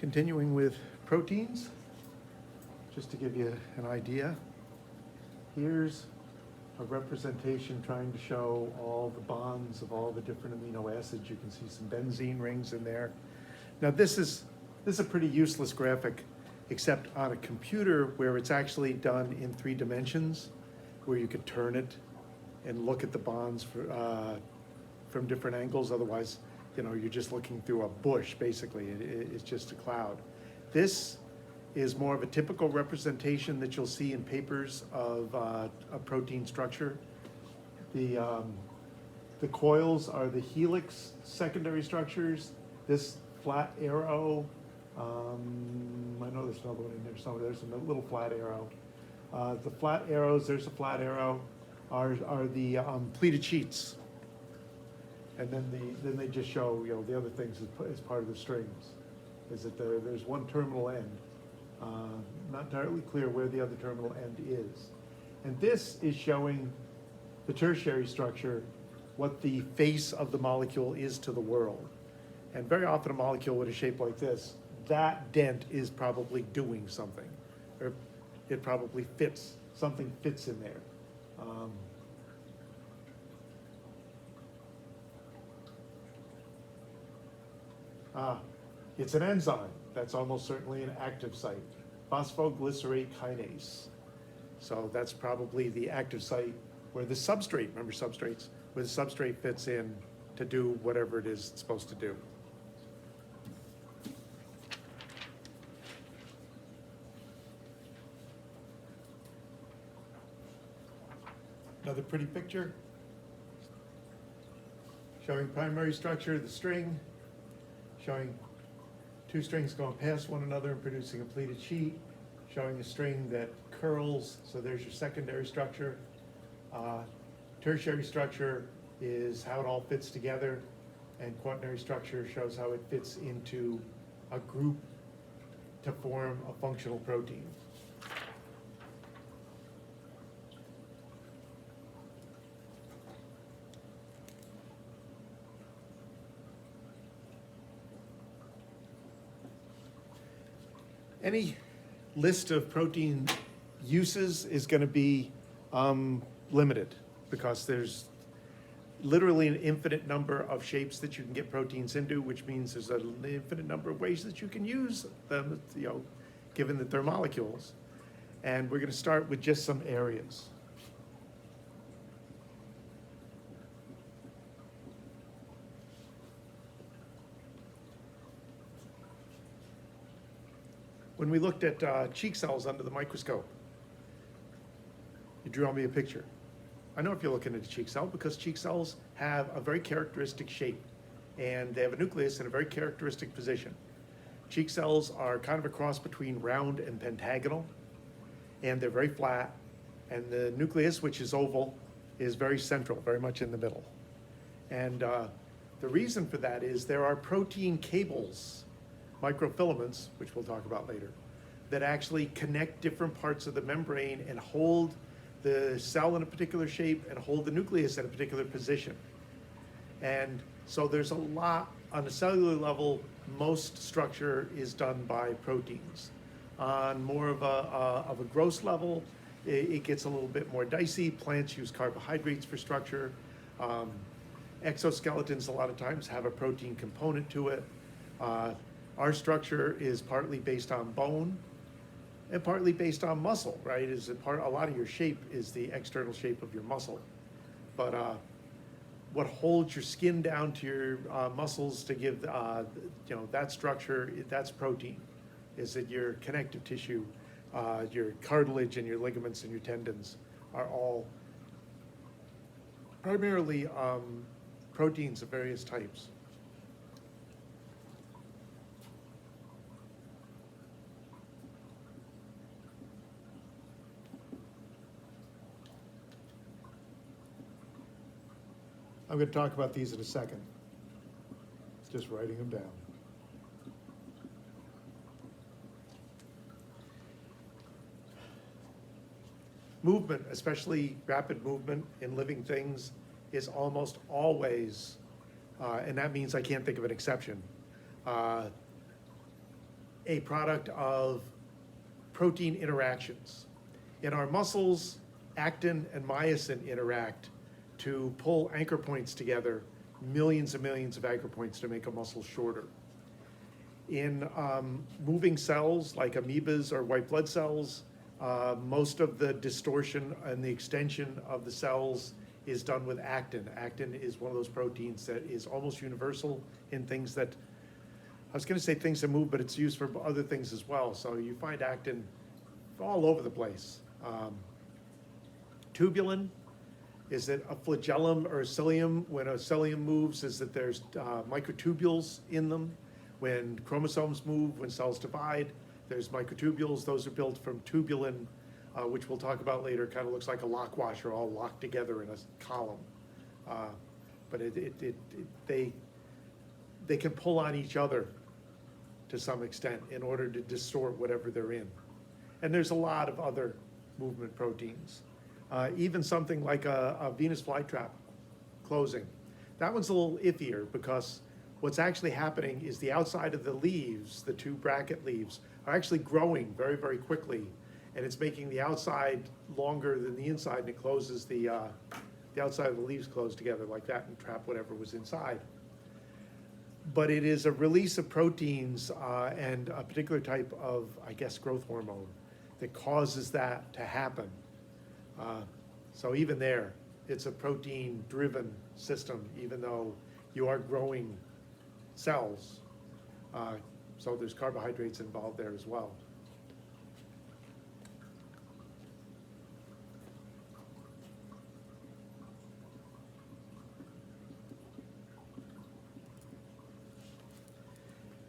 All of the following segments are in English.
Continuing with proteins, just to give you an idea, here's a representation trying to show all the bonds of all the different amino acids. You can see some benzene rings in there. Now this is a pretty useless graphic, except on a computer where it's actually done in 3 dimensions, where you could turn it and look at the bonds from different angles. Otherwise, you know, you're just looking through a bush, basically. It's just a cloud. This is more of a typical representation that you'll see in papers of a protein structure. The coils are the helix secondary structures. This flat arrow, I know there's another one in there somewhere. There's a little flat arrow. The flat arrows, there's a flat arrow, are the pleated sheets. And then they just show, you know, the other things as part of the strings. Is that there's one terminal end. Not entirely clear where the other terminal end is. And this is showing the tertiary structure, what the face of the molecule is to the world. And very often a molecule with a shape like this, that dent is probably doing something. Or it probably fits, something fits in there. It's an enzyme. That's almost certainly an active site. Phosphoglycerate kinase. So that's probably the active site where the substrate, remember substrates, where the substrate fits in to do whatever it is it's supposed to do. Another pretty picture showing primary structure of the string, showing 2 strings going past one another and producing a pleated sheet, showing a string that curls, so there's your secondary structure. Tertiary structure is how it all fits together, and quaternary structure shows how it fits into a group to form a functional protein. Any list of protein uses is going to be limited, because there's literally an infinite number of shapes that you can get proteins into, which means there's an infinite number of ways that you can use them, you know, given that they're molecules. And we're going to start with just some areas. When we looked at cheek cells under the microscope, you drew me a picture. I know if you're looking at a cheek cell, because cheek cells have a very characteristic shape, and they have a nucleus in a very characteristic position. Cheek cells are kind of a cross between round and pentagonal, and they're very flat, and the nucleus, which is oval, is very central, very much in the middle. And the reason for that is there are protein cables, microfilaments, which we'll talk about later, that actually connect different parts of the membrane and hold the cell in a particular shape and hold the nucleus in a particular position. And so there's a lot, on a cellular level, most structure is done by proteins. On more of a gross level, it gets a little bit more dicey. Plants use carbohydrates for structure. Exoskeletons a lot of times have a protein component to it. Our structure is partly based on bone and partly based on muscle, right? A lot of your shape is the external shape of your muscle. But what holds your skin down to your muscles to give you know, that structure, that's protein. Is that your connective tissue, your cartilage and your ligaments and your tendons are all primarily proteins of various types. I'm going to talk about these in a second. Just writing them down. Movement, especially rapid movement in living things, is almost always, and that means I can't think of an exception, a product of protein interactions. In our muscles, actin and myosin interact to pull anchor points together, millions and millions of anchor points to make a muscle shorter. In moving cells like amoebas or white blood cells, most of the distortion and the extension of the cells is done with actin. Actin is one of those proteins that is almost universal in things that, I was going to say things that move, but it's used for other things as well. So you find actin all over the place. Tubulin, is that a flagellum or a cilium? When a cilium moves, is that there's microtubules in them. When chromosomes move, when cells divide, there's microtubules. Those are built from tubulin, which we'll talk about later. Kind of looks like a lock washer, all locked together in a column. But they can pull on each other to some extent in order to distort whatever they're in. And there's a lot of other movement proteins. Even something like a Venus flytrap closing. That one's a little iffier because what's actually happening is the outside of the leaves, the two bracket leaves, are actually growing very, very quickly. And it's making the outside longer than the inside, and it closes the outside of the leaves close together like that and trap whatever was inside. But it is a release of proteins and a particular type of, I guess, growth hormone that causes that to happen. So even there, it's a protein-driven system, even though you are growing cells. So there's carbohydrates involved there as well.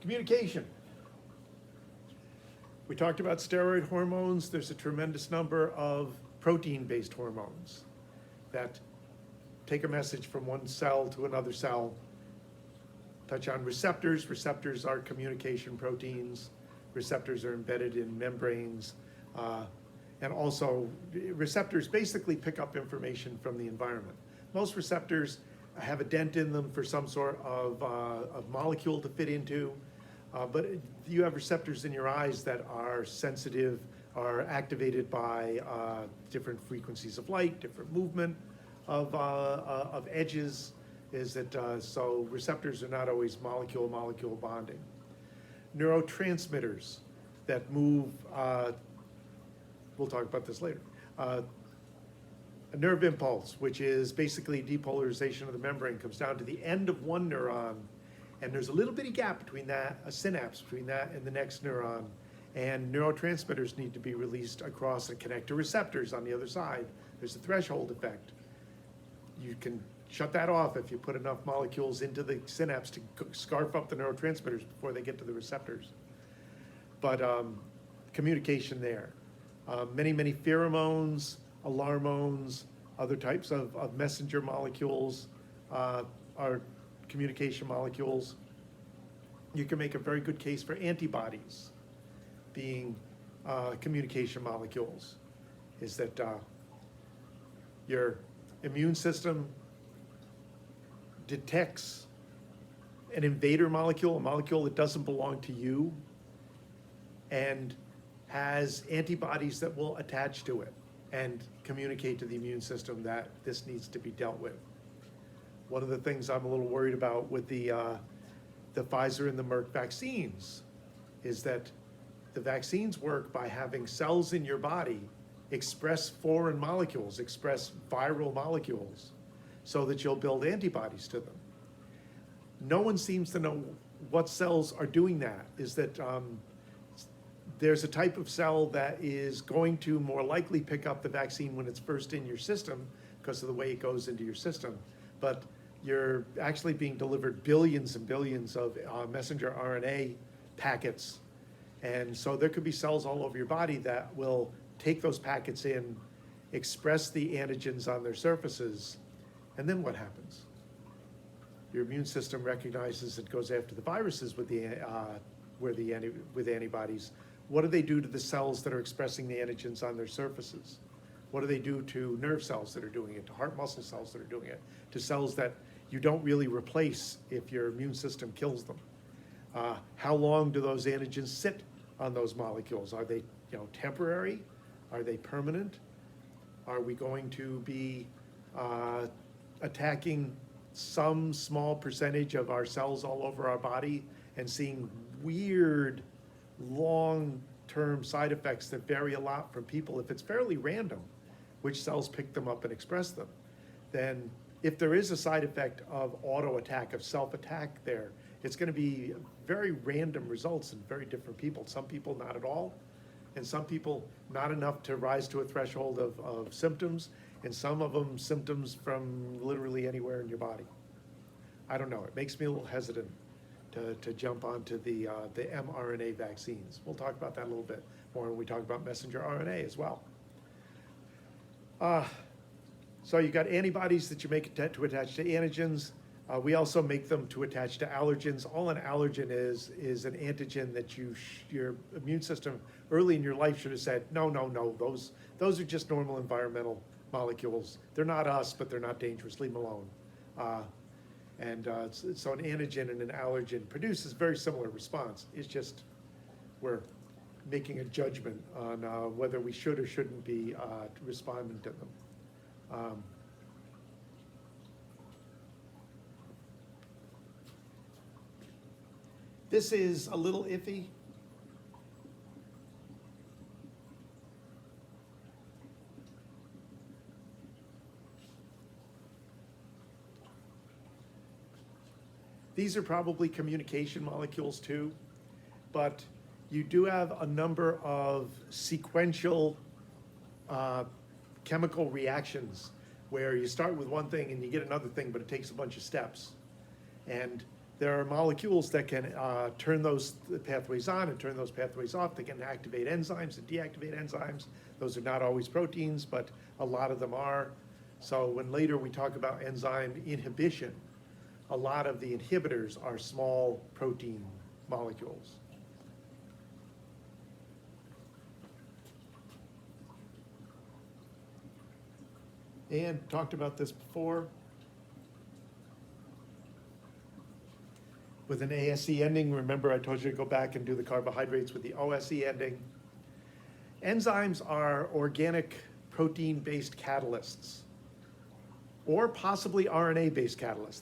Communication. We talked about steroid hormones. There's a tremendous number of protein-based hormones that take a message from one cell to another cell. Touch on receptors. Receptors are communication proteins. Receptors are embedded in membranes. And also, receptors basically pick up information from the environment. Most receptors have a dent in them for some sort of molecule to fit into. But you have receptors in your eyes that are sensitive, are activated by different frequencies of light, different movement of edges. So receptors are not always molecule-molecule bonding. Neurotransmitters that move, we'll talk about this later. A nerve impulse, which is basically depolarization of the membrane, comes down to the end of one neuron, and there's a little bitty gap between that, a synapse between that and the next neuron, and neurotransmitters need to be released across and connect to receptors on the other side. There's a threshold effect. You can shut that off if you put enough molecules into the synapse to scarf up the neurotransmitters before they get to the receptors. But communication there. Many pheromones, alarmones, other types of messenger molecules are communication molecules. You can make a very good case for antibodies being communication molecules. Is that your immune system detects an invader molecule, a molecule that doesn't belong to you, and has antibodies that will attach to it and communicate to the immune system that this needs to be dealt with. One of the things I'm a little worried about with the Pfizer and the Merck vaccines is that the vaccines work by having cells in your body express foreign molecules, express viral molecules, so that you'll build antibodies to them. No one seems to know what cells are doing that. Is that there's a type of cell that is going to more likely pick up the vaccine when it's first in your system because of the way it goes into your system. But you're actually being delivered billions and billions of messenger RNA packets. And so there could be cells all over your body that will take those packets in, express the antigens on their surfaces, and then what happens? Your immune system recognizes it, goes after the viruses with antibodies. What do they do to the cells that are expressing the antigens on their surfaces? What do they do to nerve cells that are doing it, to heart muscle cells that are doing it, to cells that you don't really replace if your immune system kills them? How long do those antigens sit on those molecules? Are they temporary? Are they permanent? Are we going to be attacking some small percentage of our cells all over our body and seeing weird long-term side effects that vary a lot from people? If it's fairly random which cells pick them up and express them, then if there is a side effect of auto attack, of self-attack there, it's going to be very random results in very different people. Some people not at all, and some people not enough to rise to a threshold of symptoms, and some of them symptoms from literally anywhere in your body. I don't know, it makes me a little hesitant to jump onto the mRNA vaccines. We'll talk about that a little bit more when we talk about messenger RNA as well. So you got antibodies that you make to attach to antigens. We also make them to attach to allergens. All an allergen is an antigen that your immune system early in your life should have said, no, those are just normal environmental molecules. They're not us, but they're not dangerous, leave them alone. So an antigen and an allergen produces very similar response. It's just we're making a judgment on whether we should or shouldn't be responding to them. This is a little iffy. These are probably communication molecules too, but you do have a number of sequential chemical reactions where you start with one thing and you get another thing, but it takes a bunch of steps. And there are molecules that can turn those pathways on and turn those pathways off. They can activate enzymes and deactivate enzymes. Those are not always proteins, but a lot of them are. So when later we talk about enzyme inhibition, a lot of the inhibitors are small protein molecules. And talked about this before. With an ASE ending, remember I told you to go back and do the carbohydrates with the OSE ending. Enzymes are organic protein-based catalysts, or possibly RNA-based catalysts.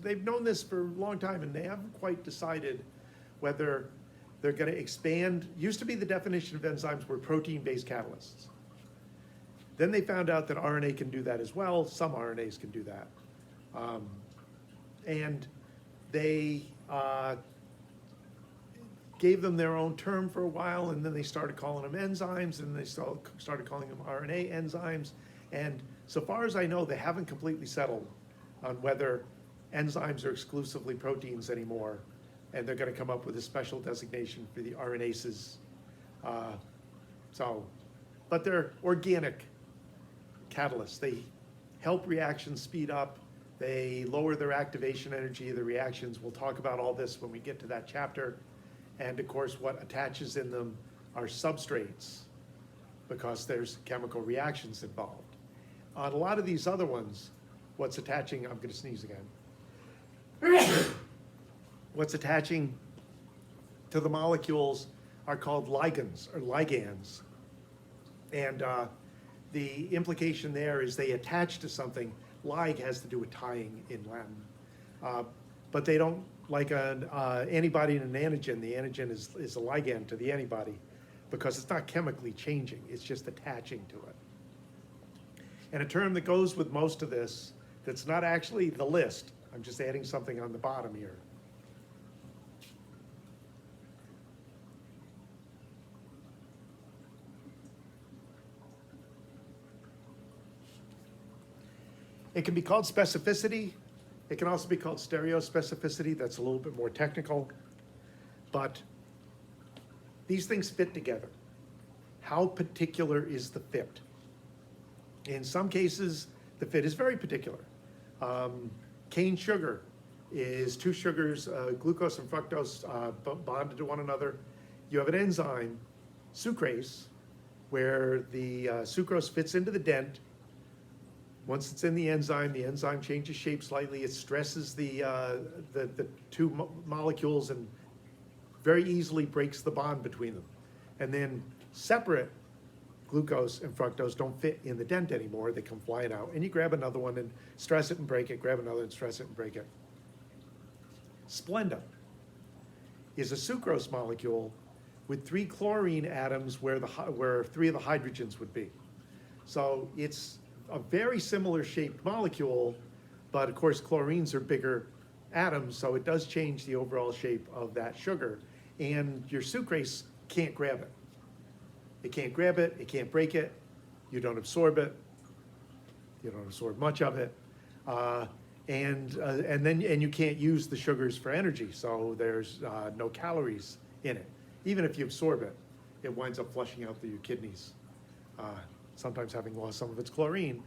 They've known this for a long time, and they haven't quite decided whether they're going to expand. Used to be the definition of enzymes were protein-based catalysts. Then they found out that RNA can do that as well. Some RNAs can do that. And they gave them their own term for a while, and then they started calling them enzymes, and they started calling them RNA enzymes. And so far as I know, they haven't completely settled on whether enzymes are exclusively proteins anymore, and they're going to come up with a special designation for the RNases. But they're organic catalysts. They help reactions speed up. They lower their activation energy of the reactions. We'll talk about all this when we get to that chapter. And of course, what attaches in them are substrates, because there's chemical reactions involved. On a lot of these other ones, what's attaching, I'm going to sneeze again. What's attaching to the molecules are called ligands or ligands. And the implication there is they attach to something. Lig has to do with tying in Latin. But they don't, like an antibody and an antigen, the antigen is a ligand to the antibody because it's not chemically changing, it's just attaching to it. And a term that goes with most of this, that's not actually the list, I'm just adding something on the bottom here. It can be called specificity. It can also be called stereospecificity. That's a little bit more technical. But these things fit together. How particular is the fit? In some cases, the fit is very particular. Cane sugar is two sugars, glucose and fructose, bonded to one another. You have an enzyme, sucrase, where the sucrose fits into the dent, Once it's in the enzyme changes shape slightly, it stresses the two molecules and very easily breaks the bond between them. And then separate glucose and fructose don't fit in the dent anymore, they come flying out. And you grab another one and stress it and break it, grab another and stress it and break it. Splenda is a sucrose molecule with 3 chlorine atoms where 3 of the hydrogens would be. So it's a very similar shaped molecule, but of course chlorines are bigger atoms, so it does change the overall shape of that sugar. And your sucrase can't grab it. It can't grab it, it can't break it, you don't absorb it, you don't absorb much of it, and you can't use the sugars for energy, so there's no calories in it. Even if you absorb it, it winds up flushing out through your kidneys, sometimes having lost some of its chlorine.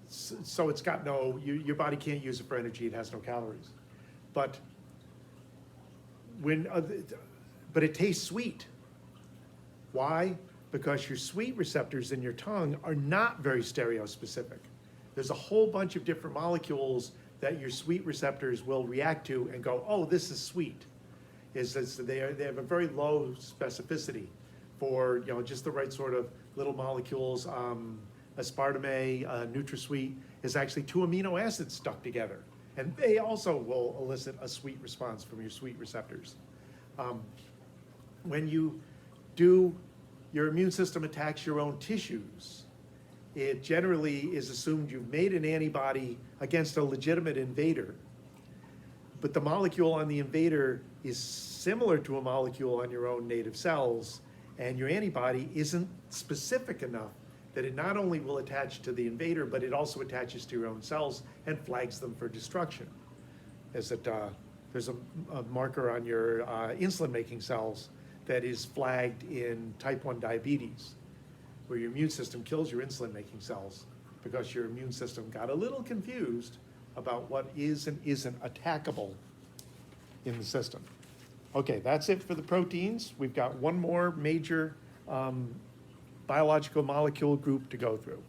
So it's got your body can't use it for energy, it has no calories. But it tastes sweet. Why? Because your sweet receptors in your tongue are not very stereospecific. There's a whole bunch of different molecules that your sweet receptors will react to and go, oh, this is sweet. They have a very low specificity for just the right sort of little molecules. Aspartame, NutraSweet is actually 2 amino acids stuck together, and they also will elicit a sweet response from your sweet receptors. When your immune system attacks your own tissues, it generally is assumed you've made an antibody against a legitimate invader, but the molecule on the invader is similar to a molecule on your own native cells, and your antibody isn't specific enough that it not only will attach to the invader, but it also attaches to your own cells and flags them for destruction. There's a marker on your insulin-making cells that is flagged in type 1 diabetes, where your immune system kills your insulin-making cells because your immune system got a little confused about what is and isn't attackable in the system. Okay, that's it for the proteins. We've got one more major biological molecule group to go through.